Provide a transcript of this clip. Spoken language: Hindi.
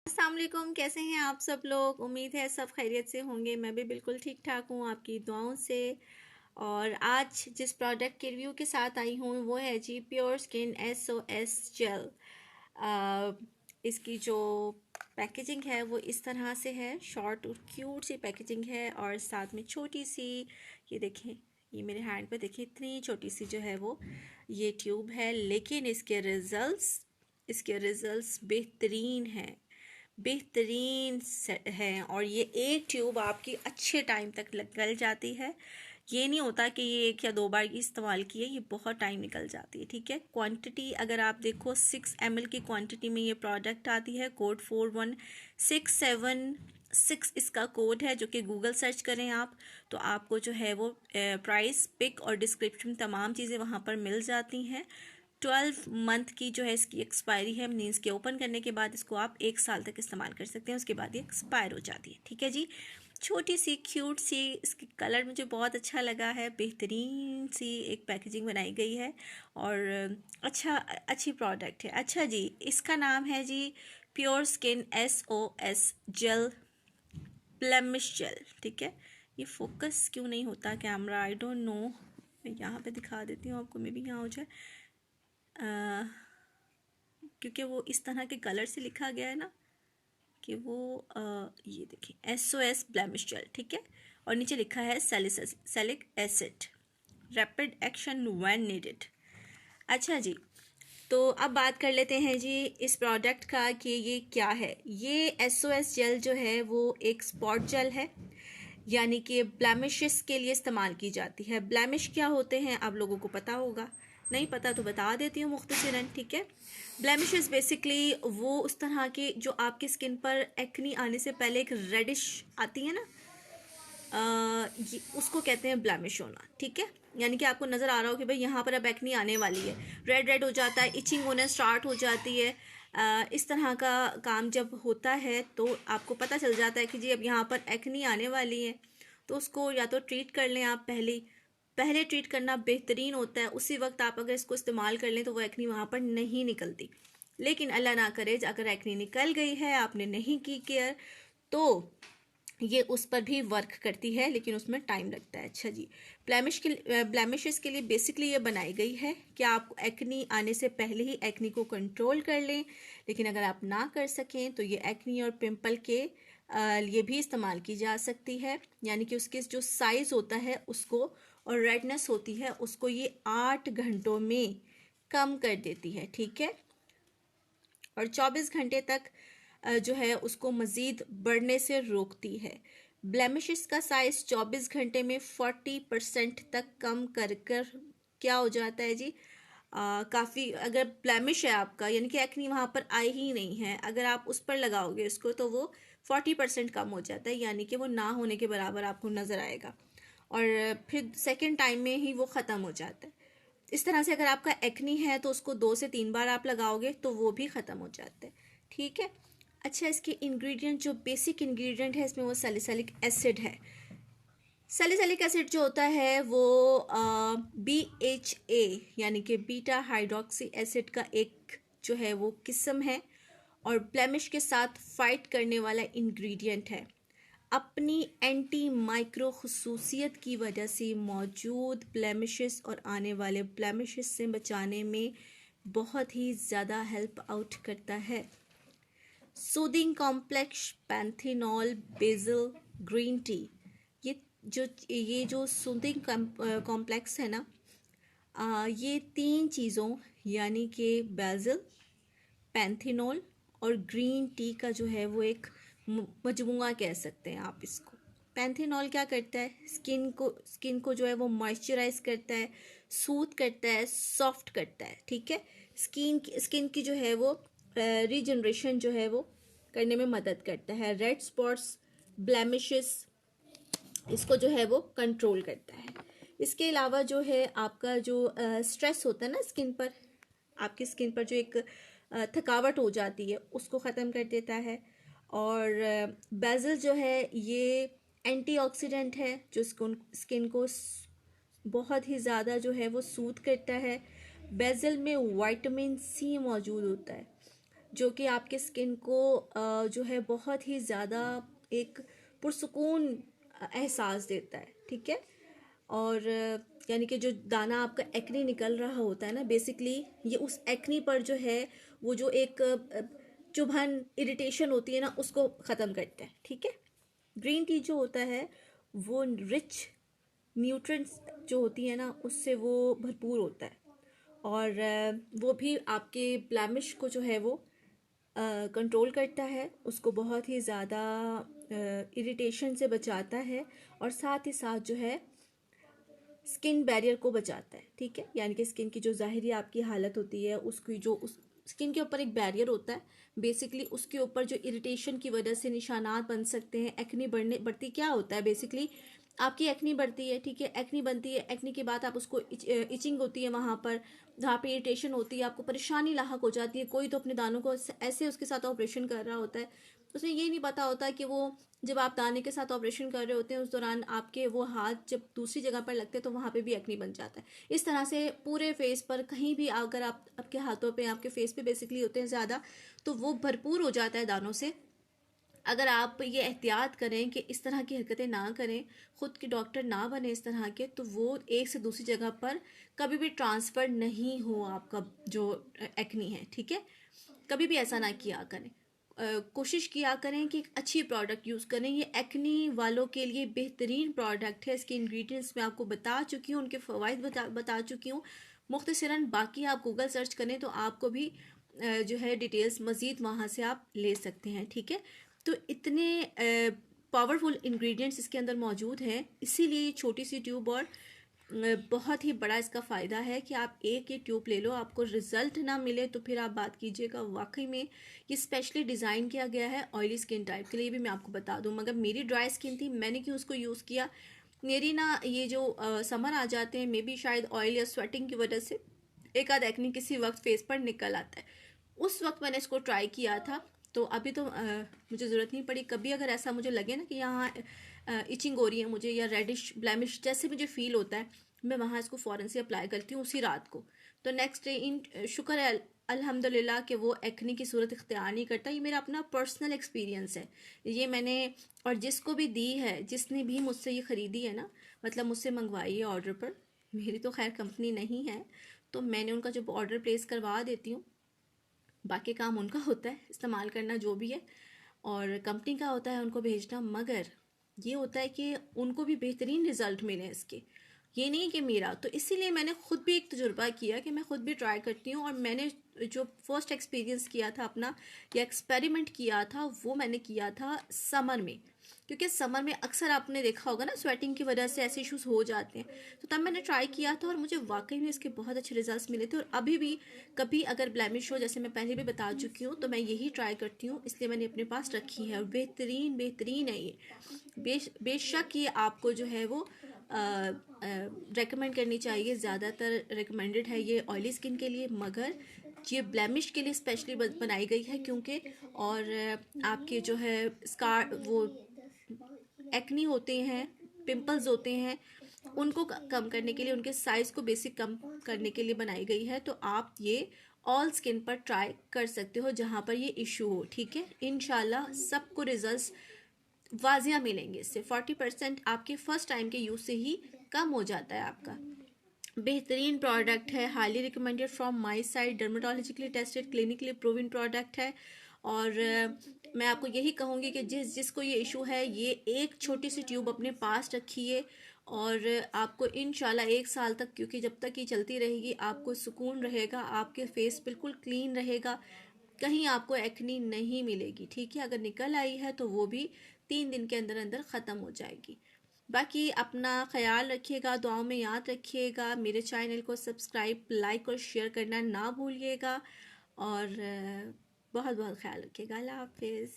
अस्सलाम वालेकुम, कैसे हैं आप सब लोग। उम्मीद है सब खैरियत से होंगे। मैं भी बिल्कुल ठीक ठाक हूँ आपकी दुआओं से। और आज जिस प्रोडक्ट के रिव्यू के साथ आई हूँ वो है जी प्योर स्किन SOS जेल। इसकी जो पैकेजिंग है वो इस तरह से है, शॉर्ट और क्यूट सी पैकेजिंग है और साथ में छोटी सी, ये देखें, ये मेरे हैंड पे देखें, इतनी छोटी सी जो है वो ये ट्यूब है, लेकिन इसके रिज़ल्ट्स बेहतरीन हैं, बेहतरीन है। और ये एक ट्यूब आपकी अच्छे टाइम तक निकल जाती है। ये नहीं होता कि ये 1 या 2 बार इस्तेमाल किए, ये बहुत टाइम निकल जाती है। ठीक है, क्वांटिटी अगर आप देखो 6 ml की क्वांटिटी में ये प्रोडक्ट आती है। कोड 41676 इसका कोड है, जो कि गूगल सर्च करें आप तो आपको जो है वो प्राइस, पिक और डिस्क्रिप्शन तमाम चीज़ें वहाँ पर मिल जाती हैं। 12 मंथ की जो है इसकी एक्सपायरी है, मीन्स के ओपन करने के बाद इसको आप 1 साल तक इस्तेमाल कर सकते हैं, उसके बाद ये एक्सपायर हो जाती है। ठीक है जी, छोटी सी क्यूट सी, इसकी कलर मुझे बहुत अच्छा लगा है, बेहतरीन सी एक पैकेजिंग बनाई गई है और अच्छी प्रोडक्ट है। अच्छा जी, इसका नाम है जी pure skin SOS gel, blemish gel. ठीक है, ये फोकस क्यों नहीं होता कैमरा, आई डोंट नो। मैं यहाँ पे दिखा देती हूँ आपको, मे भी यहाँ हो जाए, क्योंकि वो इस तरह के कलर से लिखा गया है ना कि वो ये देखिए SOS ब्लेमिश जेल। ठीक है, और नीचे लिखा है salicylic acid, rapid action when needed. अच्छा जी, तो अब बात कर लेते हैं जी इस प्रोडक्ट का कि ये क्या है। ये SOS जेल जो है वो एक स्पॉट जेल है, यानी कि ब्लैमिशेस के लिए इस्तेमाल की जाती है। ब्लैमिश क्या होते हैं आप लोगों को पता होगा, नहीं पता तो बता देती हूँ मुख्तसरन। ठीक है, ब्लैमिशेस बेसिकली वो उस तरह के जो आपकी स्किन पर एक्नी आने से पहले एक रेडिश आती है ना, उसको कहते हैं ब्लैमिश होना। ठीक है, यानी कि आपको नज़र आ रहा हो कि भाई यहाँ पर अब एक्नी आने वाली है, रेड रेड हो जाता है, इचिंग होना स्टार्ट हो जाती है। इस तरह का काम जब होता है तो आपको पता चल जाता है कि जी अब यहाँ पर एक्नी आने वाली है, तो उसको या तो ट्रीट कर लें आप। पहले ट्रीट करना बेहतरीन होता है, उसी वक्त आप अगर इसको इस्तेमाल कर लें तो वो एक्नी वहाँ पर नहीं निकलती। लेकिन अल्लाह ना करे अगर एक्नी निकल गई है, आपने नहीं की केयर, तो ये उस पर भी वर्क करती है, लेकिन उसमें टाइम लगता है। अच्छा जी, ब्लैमिशेस के लिए बेसिकली ये बनाई गई है कि आप एक्नी आने से पहले ही एक्नी को कंट्रोल कर लें। लेकिन अगर आप ना कर सकें तो ये एक्नी और पिंपल के लिए भी इस्तेमाल की जा सकती है, यानी कि उसके जो साइज़ होता है उसको और रेडनेस होती है उसको ये 8 घंटों में कम कर देती है। ठीक है, और 24 घंटे तक जो है उसको मज़ीद बढ़ने से रोकती है। ब्लेमिशेस का साइज़ 24 घंटे में 40% तक कम कर क्या हो जाता है जी, काफ़ी, अगर ब्लेमिश है आपका यानी कि एक्नी वहाँ पर आई ही नहीं है, अगर आप उस पर लगाओगे इसको तो वो 40% कम हो जाता है, यानी कि वो ना होने के बराबर आपको नज़र आएगा और फिर सेकेंड टाइम में ही वो ख़त्म हो जाता है। इस तरह से अगर आपका एक्नी है तो उसको 2 से 3 बार आप लगाओगे तो वो भी ख़त्म हो जाता है। ठीक है, अच्छा, इसके इंग्रेडिएंट, जो बेसिक इंग्रेडिएंट है इसमें वो सैलिसिलिक एसिड है। सैलिसिलिक एसिड जो होता है वो BHA यानी कि बीटा हाइड्रोक्सी एसिड का एक जो है वो किस्म है और ब्लेमिश के साथ फाइट करने वाला इंग्रेडिएंट है। अपनी एंटी माइक्रो खसूसियत की वजह से मौजूद ब्लेमिशेस और आने वाले ब्लेमिशेस से बचाने में बहुत ही ज़्यादा हेल्प आउट करता है। Soothing complex, panthenol, BECIL, green tea, ये जो सूदिंग कॉम्प्लेक्स है ना, ये 3 चीज़ों यानी कि बेसिल, पैंथेनॉल और ग्रीन टी का जो है वो एक मजमुआ कह सकते हैं आप इसको। पैंथेनॉल क्या करता है, स्किन को जो है वो मॉइस्चराइज करता है, सूथ करता है, सॉफ्ट करता है। ठीक है, स्किन की जो है वो रीजनरेशन जो है वो करने में मदद करता है। रेड स्पॉट्स, ब्लेमिशेस, इसको जो है वो कंट्रोल करता है। इसके अलावा जो है आपका जो स्ट्रेस होता है ना स्किन पर, आपकी स्किन पर जो एक थकावट हो जाती है उसको ख़त्म कर देता है। और बेसिल जो है ये एंटीऑक्सीडेंट है जो स्किन को बहुत ही ज़्यादा जो है वो सूद करता है। बेसिल में विटामिन C मौजूद होता है। जो कि आपके स्किन को जो है बहुत ही ज़्यादा एक पुरसुकून एहसास देता है, ठीक है। और यानी कि जो दाना आपका एक्नी निकल रहा होता है ना, बेसिकली ये उस एक्नी पर जो है वो जो एक चुभन इरिटेशन होती है ना, उसको ख़त्म करता है, ठीक है। ग्रीन टी जो होता है वो रिच न्यूट्रिएंट्स जो होती है ना उससे वो भरपूर होता है, और वो भी आपके ब्लैमिश को जो है वो कंट्रोल करता है, उसको बहुत ही ज़्यादा इरिटेशन से बचाता है, और साथ ही साथ जो है स्किन बैरियर को बचाता है, ठीक है। यानी कि स्किन की जो ज़ाहिरी आपकी हालत होती है उसकी जो उस स्किन के ऊपर एक बैरियर होता है, बेसिकली उसके ऊपर जो इरिटेशन की वजह से निशानात बन सकते हैं, एक्नी बढ़ती क्या होता है, बेसिकली आपकी एक्नी बढ़ती है, ठीक है। एक्नी बनती है, एक्नी के बाद आप उसको इचिंग होती है वहाँ पर जहाँ पे इरिटेशन होती है, आपको परेशानी लाहक हो जाती है। कोई तो अपने दानों को ऐसे उसके साथ ऑपरेशन कर रहा होता है, उसे ये नहीं पता होता कि वो जब आप दाने के साथ ऑपरेशन कर रहे होते हैं उस दौरान आपके वो हाथ जब दूसरी जगह पर लगते हैं तो वहाँ पे भी एक्नी बन जाता है। इस तरह से पूरे फेस पर कहीं भी अगर आप आपके हाथों पे आपके फेस पे बेसिकली होते हैं ज़्यादा, तो वो भरपूर हो जाता है दानों से। अगर आप ये एहतियात करें कि इस तरह की हरकतें ना करें, ख़ुद के डॉक्टर ना बने इस तरह के, तो वो एक से दूसरी जगह पर कभी भी ट्रांसफ़र नहीं हो आपका जो एक्नी है, ठीक है। कभी भी ऐसा ना किया करें। कोशिश किया करें कि अच्छी प्रोडक्ट यूज़ करें। ये एक्नी वालों के लिए बेहतरीन प्रोडक्ट है। इसके इंग्रेडिएंट्स मैं आपको बता चुकी हूँ, उनके फ़वाइद बता चुकी हूँ मुख्तसरन। बाकी आप गूगल सर्च करें तो आपको भी जो है डिटेल्स मज़ीद वहाँ से आप ले सकते हैं, ठीक है। तो इतने पावरफुल इंग्रेडिएंट्स इसके अंदर मौजूद हैं, इसीलिए ये छोटी सी ट्यूब और बहुत ही बड़ा इसका फ़ायदा है कि आप एक ही ट्यूब ले लो, आपको रिज़ल्ट ना मिले तो फिर आप बात कीजिएगा। वाकई में ये स्पेशली डिज़ाइन किया गया है ऑयली स्किन टाइप के लिए भी। मैं आपको बता दूं, मगर मेरी ड्राई स्किन थी, मैंने क्यों उसको यूज़ किया, मेरी ना ये जो समर आ जाते हैं, मे बी शायद ऑयल या स्वेटिंग की वजह से एक आध एक्नी किसी वक्त फेस पर निकल आता है, उस वक्त मैंने इसको ट्राई किया था। तो अभी तो मुझे ज़रूरत नहीं पड़ी। कभी अगर ऐसा मुझे लगे ना कि यहाँ इचिंग हो रही है मुझे, या रेडिश ब्लैमिश जैसे मुझे फ़ील होता है, मैं वहाँ इसको फ़ौरन से अप्लाई करती हूँ उसी रात को। तो नेक्स्ट डे इन शुक्र है अल्हम्दुलिल्लाह कि वो एक्नी की सूरत इख्तियार नहीं करता। ये मेरा अपना पर्सनल एक्सपीरियंस है, ये मैंने और जिसको भी दी है, जिसने भी मुझसे ये ख़रीदी है ना, मतलब मुझसे मंगवाई है ऑर्डर पर, मेरी तो खैर कंपनी नहीं है, तो मैंने उनका जब ऑर्डर प्लेस करवा देती हूँ, बाकी काम उनका होता है इस्तेमाल करना जो भी है, और कंपनी का होता है उनको भेजना। मगर ये होता है कि उनको भी बेहतरीन रिज़ल्ट मिले इसके, ये नहीं कि मेरा। तो इसीलिए मैंने ख़ुद भी एक तजुर्बा किया कि मैं ख़ुद भी ट्राई करती हूँ, और मैंने जो फर्स्ट एक्सपीरियंस किया था अपना, या एक्सपेरिमेंट किया था, वो मैंने किया था समर में। क्योंकि समर में अक्सर आपने देखा होगा ना, स्वेटिंग की वजह से ऐसे इश्यूज हो जाते हैं, तो तब मैंने ट्राई किया था और मुझे वाकई में इसके बहुत अच्छे रिजल्ट्स मिले थे। और अभी भी कभी अगर ब्लैमिश हो, जैसे मैं पहले भी बता चुकी हूँ, तो मैं यही ट्राई करती हूँ, इसलिए मैंने अपने पास रखी है, और बेहतरीन बेहतरीन है ये। बेशक ये आपको जो है वो रेकमेंड करनी चाहिए, ज़्यादातर रिकमेंडेड है ये ऑयली स्किन के लिए, मगर ये ब्लैमिश के लिए स्पेशली बनाई गई है। क्योंकि और आपके जो है स्कार वो एक्नी होते हैं, पिंपल्स होते हैं, उनको कम करने के लिए, उनके साइज़ को बेसिक कम करने के लिए बनाई गई है। तो आप ये ऑल स्किन पर ट्राई कर सकते हो जहाँ पर ये इशू हो, ठीक है। इंशाल्लाह सबको रिजल्ट्स वाजिया मिलेंगे इससे। 40% आपके फर्स्ट टाइम के यूज़ से ही कम हो जाता है आपका। बेहतरीन प्रोडक्ट है, highly recommended from my side, dermatologically tested, clinically proven product है। और मैं आपको यही कहूँगी कि जिसको ये इशू है, ये एक छोटी सी ट्यूब अपने पास रखिए, और आपको इंशाल्लाह 1 साल तक, क्योंकि जब तक ये चलती रहेगी आपको सुकून रहेगा, आपके फेस बिल्कुल क्लीन रहेगा, कहीं आपको एक्नी नहीं मिलेगी, ठीक है। अगर निकल आई है तो वो भी 3 दिन के अंदर अंदर ख़त्म हो जाएगी। बाकी अपना ख्याल रखिएगा, दुआओं में याद रखिएगा, मेरे चैनल को सब्सक्राइब, लाइक और शेयर करना ना भूलिएगा, और बहुत बहुत ख्याल रखिएगा। अल्लाह हाफिज़।